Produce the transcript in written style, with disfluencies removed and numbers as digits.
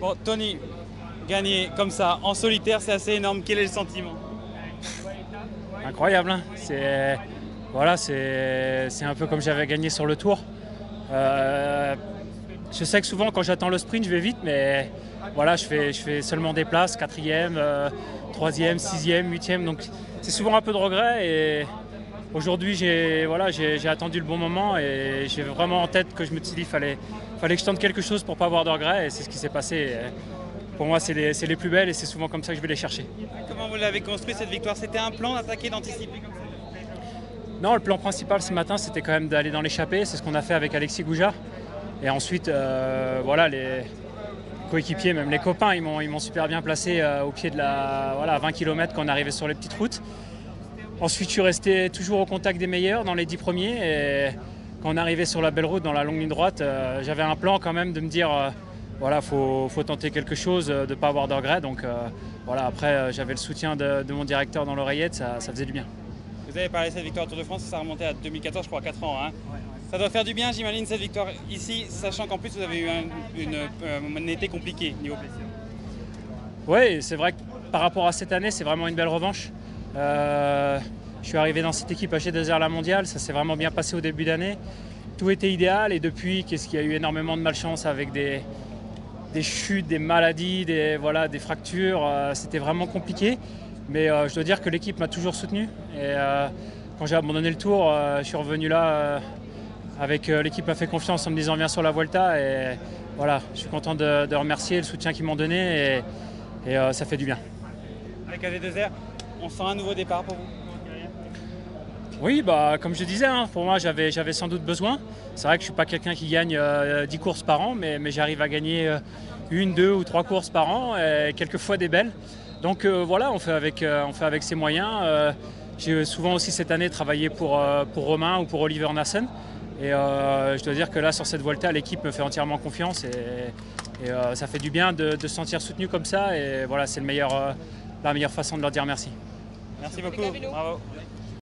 Bon, Tony, gagner comme ça, en solitaire, c'est assez énorme. Quel est le sentiment? Incroyable, hein. Voilà, c'est un peu comme j'avais gagné sur le Tour. Euh, je sais que souvent quand j'attends le sprint, je vais vite, mais voilà, je fais seulement des places, quatrième, troisième, sixième, huitième, donc c'est souvent un peu de regret. Et aujourd'hui, j'ai attendu le bon moment et j'ai vraiment en tête que je me suis dit fallait que je tente quelque chose pour pas avoir de regrets, et c'est ce qui s'est passé. Et pour moi, c'est les plus belles et c'est souvent comme ça que je vais les chercher. Comment vous l'avez construit cette victoire? C'était un plan d'attaquer, d'anticiper comme ça? Non, le plan principal ce matin, c'était quand même d'aller dans l'échappée. C'est ce qu'on a fait avec Alexis Goujard. Et ensuite, voilà, les coéquipiers, même les copains, ils m'ont super bien placé au pied de à 20 km quand on arrivait sur les petites routes. Ensuite, je suis resté toujours au contact des meilleurs dans les 10 premiers. Et quand on arrivait sur la belle route, dans la longue ligne droite, j'avais un plan quand même de me dire, voilà, faut tenter quelque chose, de ne pas avoir de regrets. Donc voilà, après, j'avais le soutien de mon directeur dans l'oreillette, ça faisait du bien. Vous avez parlé de cette victoire Tour de France, ça remontait à 2014, je crois, 4 ans. Hein. Ça doit faire du bien, j'imagine, cette victoire ici, sachant qu'en plus vous avez eu un été compliqué niveau blessure. Oui, c'est vrai que par rapport à cette année, c'est vraiment une belle revanche. Je suis arrivé dans cette équipe à G2R La Mondiale, ça s'est vraiment bien passé au début d'année. Tout était idéal, et depuis, qu'est-ce qu'il y a eu énormément de malchance avec des chutes, des maladies, des fractures. C'était vraiment compliqué. Mais je dois dire que l'équipe m'a toujours soutenu. Et quand j'ai abandonné le Tour, je suis revenu là avec l'équipe m'a fait confiance en me disant viens sur la Vuelta. Et voilà, je suis content de remercier le soutien qu'ils m'ont donné, et ça fait du bien. Avec AG2R, on sent un nouveau départ pour vous? Oui, bah, comme je disais, hein, pour moi j'avais sans doute besoin. C'est vrai que je ne suis pas quelqu'un qui gagne 10 courses par an, mais j'arrive à gagner une, deux ou trois courses par an, et quelquefois des belles. Donc voilà, on fait avec ses moyens. J'ai souvent aussi cette année travaillé pour Romain ou pour Oliver Nassen. Et je dois dire que là, sur cette Vuelta, l'équipe me fait entièrement confiance, et ça fait du bien de se sentir soutenu comme ça. Et voilà, c'est la meilleure façon de leur dire merci. Merci beaucoup, bravo.